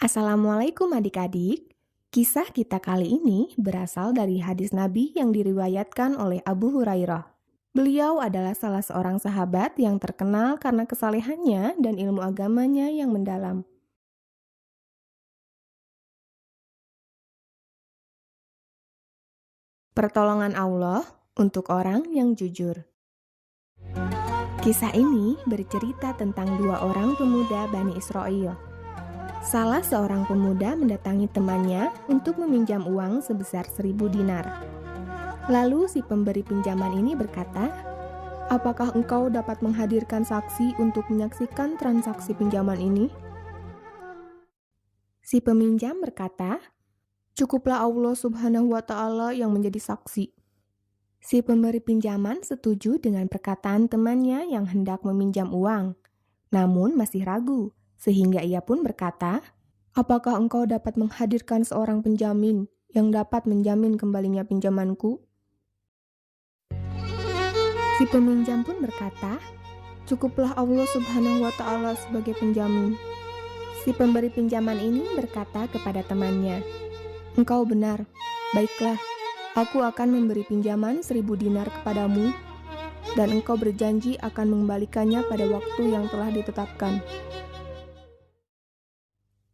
Assalamualaikum adik-adik. Kisah kita kali ini berasal dari hadis Nabi yang diriwayatkan oleh Abu Hurairah. Beliau adalah salah seorang sahabat yang terkenal karena kesalehannya dan ilmu agamanya yang mendalam. Pertolongan Allah untuk orang yang jujur. Kisah ini bercerita tentang dua orang pemuda Bani Israel. Salah seorang pemuda mendatangi temannya untuk meminjam uang sebesar 1.000 dinar. Lalu si pemberi pinjaman ini berkata, "Apakah engkau dapat menghadirkan saksi untuk menyaksikan transaksi pinjaman ini?" Si peminjam berkata, "Cukuplah Allah Subhanahu wa Ta'ala yang menjadi saksi." Si pemberi pinjaman setuju dengan perkataan temannya yang hendak meminjam uang, namun masih ragu, sehingga ia pun berkata, "Apakah engkau dapat menghadirkan seorang penjamin yang dapat menjamin kembalinya pinjamanku?" Si peminjam pun berkata, "Cukuplah Allah Subhanahu wa Ta'ala sebagai penjamin." Si pemberi pinjaman ini berkata kepada temannya, "Engkau benar, baiklah, aku akan memberi pinjaman 1.000 dinar kepadamu, dan engkau berjanji akan mengembalikannya pada waktu yang telah ditetapkan."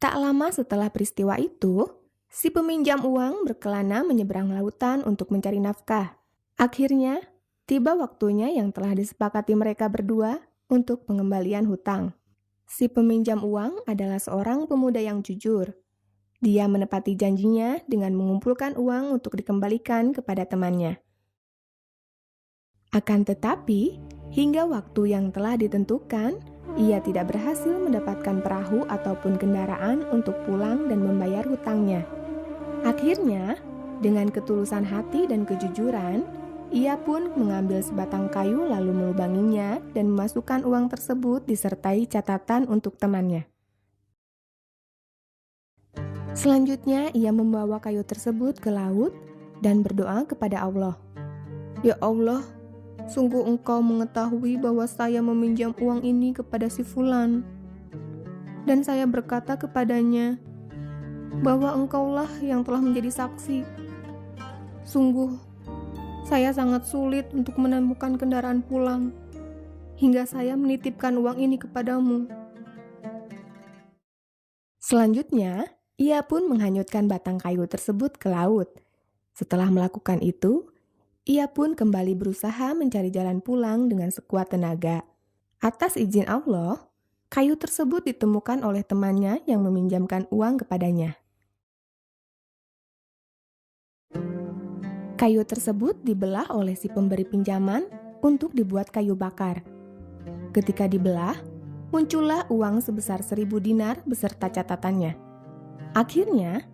Tak lama setelah peristiwa itu, si peminjam uang berkelana menyeberang lautan untuk mencari nafkah. Akhirnya, tiba waktunya yang telah disepakati mereka berdua untuk pengembalian hutang. Si peminjam uang adalah seorang pemuda yang jujur. Dia menepati janjinya dengan mengumpulkan uang untuk dikembalikan kepada temannya. Akan tetapi, hingga waktu yang telah ditentukan, ia tidak berhasil mendapatkan perahu ataupun kendaraan untuk pulang dan membayar hutangnya. Akhirnya, dengan ketulusan hati dan kejujuran, ia pun mengambil sebatang kayu lalu melubanginya dan memasukkan uang tersebut disertai catatan untuk temannya. Selanjutnya, ia membawa kayu tersebut ke laut dan berdoa kepada Allah. "Ya Allah, sungguh engkau mengetahui bahwa saya meminjam uang ini kepada si Fulan. Dan saya berkata kepadanya bahwa engkaulah yang telah menjadi saksi. Sungguh, saya sangat sulit untuk menemukan kendaraan pulang, hingga saya menitipkan uang ini kepadamu." Selanjutnya, ia pun menghanyutkan batang kayu tersebut ke laut. Setelah melakukan itu, ia pun kembali berusaha mencari jalan pulang dengan sekuat tenaga. Atas izin Allah, kayu tersebut ditemukan oleh temannya yang meminjamkan uang kepadanya. Kayu tersebut dibelah oleh si pemberi pinjaman untuk dibuat kayu bakar. Ketika dibelah, muncullah uang sebesar 1.000 dinar beserta catatannya. Akhirnya,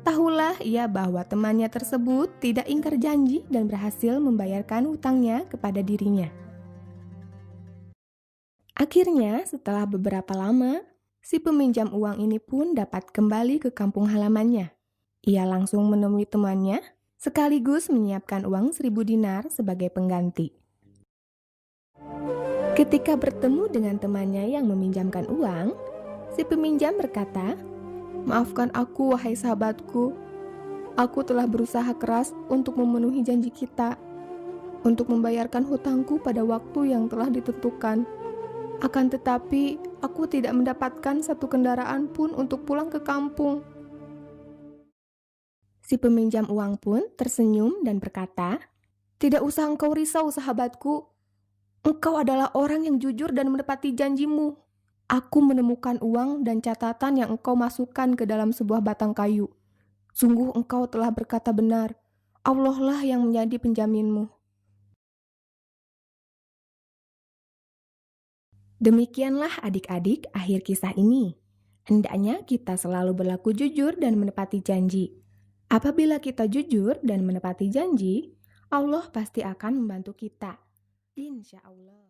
tahulah ia bahwa temannya tersebut tidak ingkar janji dan berhasil membayarkan hutangnya kepada dirinya. Akhirnya, setelah beberapa lama, si peminjam uang ini pun dapat kembali ke kampung halamannya. Ia langsung menemui temannya, sekaligus menyiapkan uang 1.000 dinar sebagai pengganti. Ketika bertemu dengan temannya yang meminjamkan uang, si peminjam berkata, "Maafkan aku, wahai sahabatku. Aku telah berusaha keras untuk memenuhi janji kita, untuk membayarkan hutangku pada waktu yang telah ditentukan. Akan tetapi, aku tidak mendapatkan satu kendaraan pun untuk pulang ke kampung." Si peminjam uang pun tersenyum dan berkata, "Tidak usah engkau risau, sahabatku. Engkau adalah orang yang jujur dan menepati janjimu. Aku menemukan uang dan catatan yang engkau masukkan ke dalam sebuah batang kayu. Sungguh engkau telah berkata benar. Allah lah yang menjadi penjaminmu." Demikianlah adik-adik akhir kisah ini. Hendaknya kita selalu berlaku jujur dan menepati janji. Apabila kita jujur dan menepati janji, Allah pasti akan membantu kita. Insya Allah.